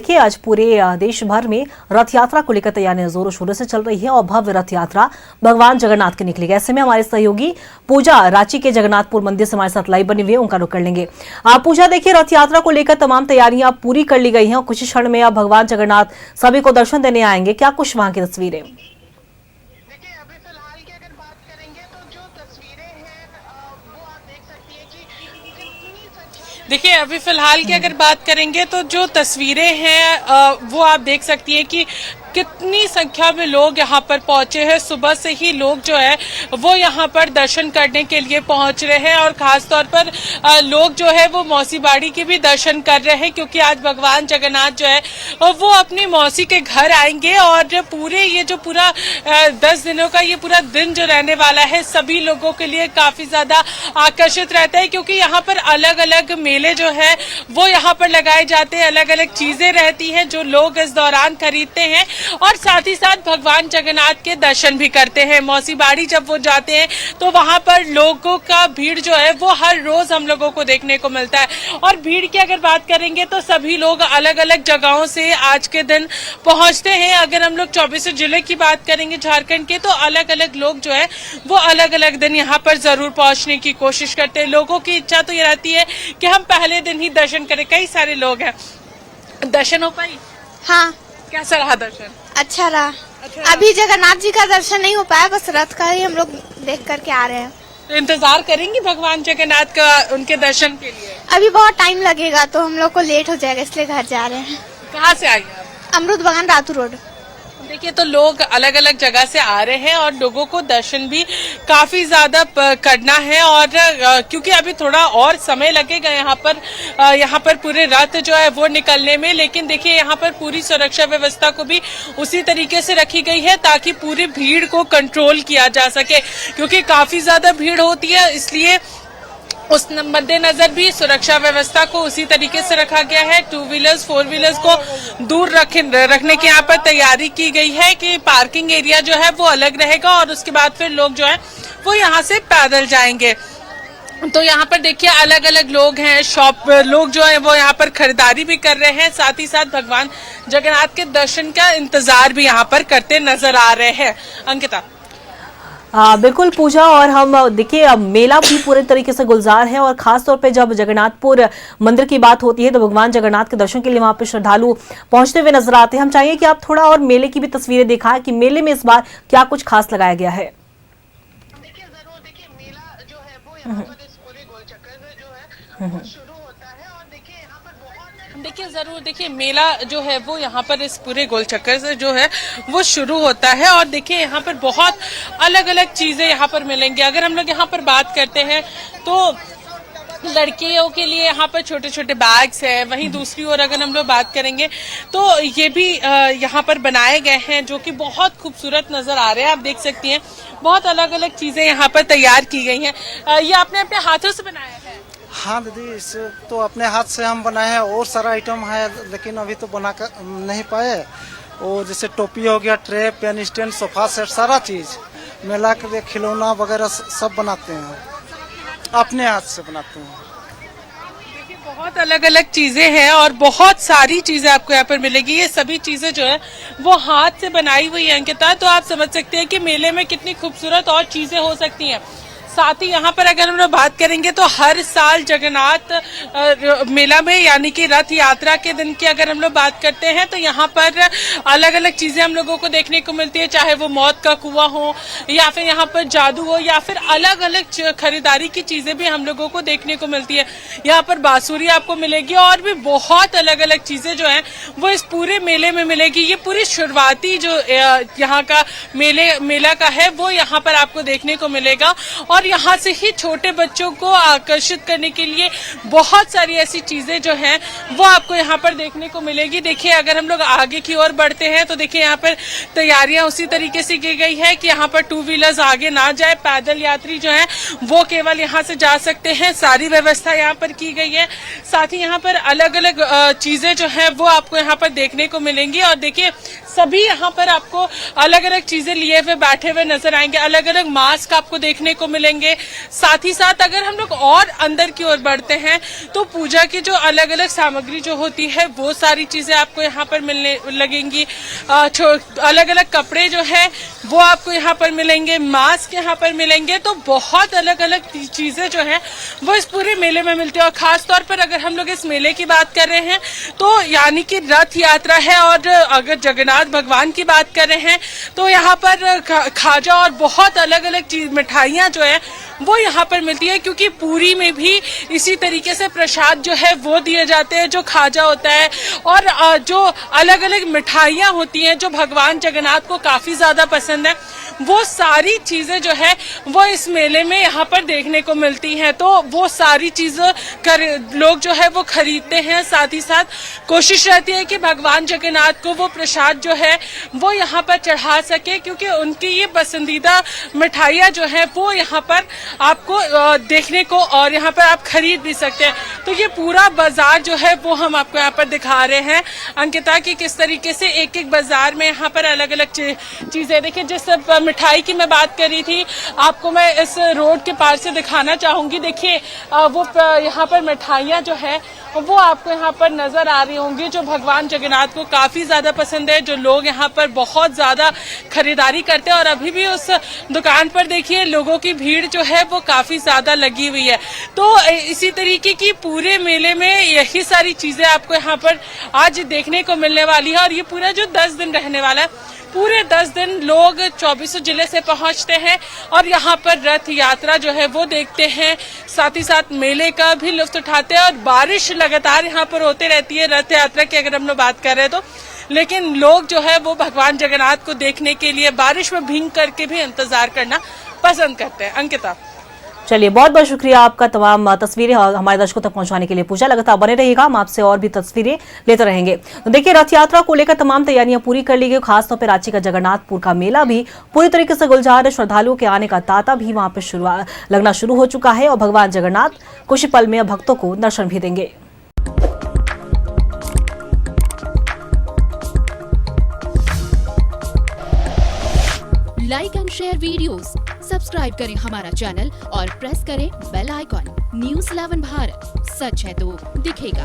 देखिए, आज पूरे देश भर में रथ यात्रा को लेकर तैयारियां जोरों शोरों से चल रही है और भव्य रथ यात्रा भगवान जगन्नाथ की निकलेगी। ऐसे में हमारे सहयोगी पूजा रांची के जगन्नाथपुर मंदिर से हमारे साथ लाइव बनी हुई है, उनका रुख कर लेंगे। आप पूजा, देखिए, रथ यात्रा को लेकर तमाम तैयारियां पूरी कर ली गई हैं और कुछ क्षण में अब भगवान जगन्नाथ सभी को दर्शन देने आएंगे। क्या कुछ वहां की तस्वीरें? देखिए, अभी फिलहाल की अगर बात करेंगे तो जो तस्वीरें हैं वो आप देख सकती हैं कि कितनी संख्या में लोग यहाँ पर पहुंचे हैं। सुबह से ही लोग जो है वो यहाँ पर दर्शन करने के लिए पहुंच रहे हैं और खास तौर पर लोग जो है वो मौसी बाड़ी के भी दर्शन कर रहे हैं, क्योंकि आज भगवान जगन्नाथ जो है वो अपनी मौसी के घर आएंगे और पूरे ये जो पूरा 10 दिनों का ये पूरा दिन जो रहने वाला है सभी लोगों के लिए काफी ज्यादा आकर्षित रहता है, क्योंकि यहाँ पर अलग अलग मेले जो है वो यहाँ पर लगाए जाते हैं, अलग अलग चीजें रहती हैं जो लोग इस दौरान खरीदते हैं और साथ ही साथ भगवान जगन्नाथ के दर्शन भी करते हैं। मौसी बाड़ी जब वो जाते हैं तो वहां पर लोगों का भीड़ जो है वो हर रोज हम लोगों को देखने को मिलता है। और भीड़ की अगर बात करेंगे तो सभी लोग अलग अलग जगहों से आज के दिन पहुंचते हैं। अगर हम लोग 24 जिले की बात करेंगे झारखंड के, तो अलग अलग लोग जो है वो अलग अलग दिन यहाँ पर जरूर पहुंचने की कोशिश करते हैं। लोगों की इच्छा तो ये रहती है कि हम पहले दिन ही दर्शन करें। कई सारे लोग हैं, दर्शन हो पाई? हाँ। कैसा रहा दर्शन? अच्छा रहा। अभी जगन्नाथ जी का दर्शन नहीं हो पाया, बस रथ का ही हम लोग देख करके आ रहे हैं। तो इंतजार करेंगी भगवान जगन्नाथ का उनके दर्शन के लिए? अभी बहुत टाइम लगेगा तो हम लोग को लेट हो जाएगा, इसलिए घर जा रहे हैं। कहाँ से आई आप? अमरूद बागान, रातू रोड। देखिए, तो लोग अलग अलग जगह से आ रहे हैं और लोगों को दर्शन भी काफी ज्यादा करना है और क्योंकि अभी थोड़ा और समय लगेगा यहाँ पर पूरे रथ जो है वो निकलने में। लेकिन देखिए, यहाँ पर पूरी सुरक्षा व्यवस्था को भी उसी तरीके से रखी गई है ताकि पूरी भीड़ को कंट्रोल किया जा सके, क्योंकि काफी ज्यादा भीड़ होती है, इसलिए उस मद्देनजर भी सुरक्षा व्यवस्था को उसी तरीके से रखा गया है। 2 व्हीलर्स 4 व्हीलर्स को दूर रखने की यहाँ पर तैयारी की गई है कि पार्किंग एरिया जो है वो अलग रहेगा और उसके बाद फिर लोग जो है वो यहाँ से पैदल जाएंगे। तो यहाँ पर देखिए अलग अलग लोग हैं, लोग जो है वो यहाँ पर खरीदारी भी कर रहे हैं, साथ ही साथ भगवान जगन्नाथ के दर्शन का इंतजार भी यहाँ पर करते नजर आ रहे हैं। अंकिता। बिल्कुल पूजा, और हम देखिए मेला भी पूरे तरीके से गुलजार है और खास तौर पे जब जगन्नाथपुर मंदिर की बात होती है तो भगवान जगन्नाथ के दर्शन के लिए वहां पे श्रद्धालु पहुंचते हुए नजर आते हैं। हम चाहिए कि आप थोड़ा और मेले की भी तस्वीरें दिखाएं कि मेले में इस बार क्या कुछ खास लगाया गया है। देखिए, जरूर। देखिए, मेला जो है वो यहाँ पर इस पूरे गोल चक्कर में जो है वो शुरू होता है और देखिए यहाँ पर देखिए मेला जो है वो यहाँ पर इस पूरे गोल चक्कर से जो है वो शुरू होता है और देखिए यहाँ पर बहुत अलग अलग चीजें यहाँ पर मिलेंगी। अगर हम लोग यहाँ पर बात करते हैं तो लड़कियों के लिए यहाँ पर छोटे छोटे बैग्स हैं, वहीं दूसरी ओर अगर हम लोग बात करेंगे तो ये भी यहाँ पर बनाए गए हैं जो कि बहुत खूबसूरत नजर आ रहे हैं। आप देख सकती हैं बहुत अलग अलग चीजें यहाँ पर तैयार की गई हैं। ये आपने अपने हाथों से बनाया है? हाँ दीदी, इसे तो अपने हाथ से हम बनाए हैं और सारा आइटम है, लेकिन अभी तो बना कर नहीं पाए। और जैसे टोपी हो गया, tray, pen stand, sofa set, सारा चीज मेला के लिए खिलौना वगैरह सब बनाते हैं, अपने हाथ से बनाते हैं। देखिए, बहुत अलग अलग चीजें हैं और बहुत सारी चीजें आपको यहाँ पर मिलेगी। ये सभी चीजें जो है वो हाथ से बनाई हुई है अंकिता, तो आप समझ सकते हैं कि मेले में कितनी खूबसूरत और चीजें हो सकती हैं। साथ ही यहाँ पर अगर हम लोग बात करेंगे तो हर साल जगन्नाथ मेला में यानी कि रथ यात्रा के दिन की अगर हम लोग बात करते हैं तो यहाँ पर अलग अलग चीजें हम लोगों को देखने को मिलती है, चाहे वो मौत का कुआं हो या फिर यहाँ पर जादू हो या फिर अलग अलग खरीदारी की चीजें भी हम लोगों को देखने को मिलती है। यहाँ पर बांसुरी आपको मिलेगी और भी बहुत अलग अलग चीजें जो है वो इस पूरे मेले में मिलेगी। ये पूरी शुरुआती जो यहाँ का मेला का है वो यहाँ पर आपको देखने को मिलेगा और यहाँ से ही छोटे बच्चों को आकर्षित करने के लिए बहुत सारी ऐसी चीजें जो हैं वो आपको यहाँ पर देखने को मिलेगी। देखिए, अगर हम लोग आगे की ओर बढ़ते हैं तो देखिए यहाँ पर तैयारियां उसी तरीके से की गई है कि यहाँ पर 2 व्हीलर्स आगे ना जाए, पैदल यात्री जो है वो केवल यहाँ से जा सकते हैं, सारी व्यवस्था यहाँ पर की गई है। साथ ही यहाँ पर अलग अलग चीजें जो है वो आपको यहाँ पर देखने को मिलेंगी और देखिए सभी यहाँ पर आपको अलग अलग चीजें लिए हुए बैठे हुए नजर आएंगे। अलग अलग मास्क आपको देखने को मिलेंगे। मिलेंगे। साथ ही साथ अगर हम लोग और अंदर की ओर बढ़ते हैं तो पूजा की जो अलग अलग सामग्री जो होती है वो सारी चीजें आपको यहाँ पर मिलने लगेंगी। अलग अलग कपड़े जो है वो आपको यहाँ पर मिलेंगे, मास्क यहाँ पर मिलेंगे। तो बहुत अलग अलग चीजें जो है वो इस पूरे मेले में मिलती है। और खास तौर पर अगर हम लोग इस मेले की बात कर रहे हैं तो यानी कि रथ यात्रा है, और अगर जगन्नाथ भगवान की बात कर रहे हैं तो यहाँ पर खाजा और बहुत अलग अलग चीज मिठाइयाँ जो है वो यहाँ पर मिलती है, क्योंकि पूरी में भी इसी तरीके से प्रसाद जो है वो दिए जाते हैं, जो खाजा होता है और जो अलग अलग मिठाइयाँ होती हैं जो भगवान जगन्नाथ को काफी ज्यादा पसंद है, वो सारी चीजें जो है वो इस मेले में यहाँ पर देखने को मिलती हैं। तो वो सारी चीजें लोग जो है वो खरीदते हैं। साथ ही साथ कोशिश रहती है कि भगवान जगन्नाथ को वो प्रसाद जो है वो यहाँ पर चढ़ा सके, क्योंकि उनकी ये पसंदीदा मिठाइयाँ जो है वो यहाँ पर आपको देखने को और यहाँ पर आप खरीद भी सकते हैं। तो ये पूरा बाजार जो है वो हम आपको यहाँ पर दिखा रहे हैं अंकिता, की किस तरीके से एक एक बाजार में यहाँ पर अलग अलग चीजें। देखिए, जिस मिठाई की मैं बात कर रही थी आपको मैं इस रोड के पार से दिखाना चाहूंगी। देखिए वो यहाँ पर मिठाइयाँ जो है वो आपको यहाँ पर नजर आ रही होंगी, जो भगवान जगन्नाथ को काफी ज्यादा पसंद है, जो लोग यहाँ पर बहुत ज्यादा खरीदारी करते हैं। और अभी भी उस दुकान पर देखिए लोगों की भीड़ जो है वो काफी ज्यादा लगी हुई है। तो इसी तरीके की पूरे मेले में यही सारी चीजें आपको यहाँ पर आज देखने को मिलने वाली है। और ये पूरा जो 10 दिन रहने वाला है, पूरे 10 दिन लोग 24 जिले से पहुंचते हैं और यहाँ पर रथ यात्रा जो है वो देखते हैं। साथ ही साथ मेले का भी लुत्फ उठाते हैं। और बारिश लगातार यहाँ पर होती रहती है रथ यात्रा की अगर हम लोग बात कर रहे हैं तो, लेकिन लोग जो है वो भगवान जगन्नाथ को देखने के लिए बारिश में भीग करके भी इंतजार करना पसंद करते हैं। अंकिता, चलिए, बहुत बहुत शुक्रिया आपका तमाम तस्वीरें हमारे दर्शकों तक पहुंचाने के लिए। पूजा लगातार बने रहिएगा, हम आपसे और भी तस्वीरें लेते रहेंगे। तो देखिए, रथ यात्रा को लेकर तमाम तैयारियां पूरी कर ली गई। खासतौर पर रांची का जगन्नाथपुर का मेला भी पूरी तरीके से गुलजार है। श्रद्धालुओं के आने का तांता भी वहां पर लगना शुरू हो चुका है और भगवान जगन्नाथ कुछ पल में भक्तों को दर्शन भी देंगे। Like and share videos, subscribe करें हमारा चैनल और प्रेस करें बेल आइकॉन। न्यूज़ 11 भारत, सच है तो दिखेगा।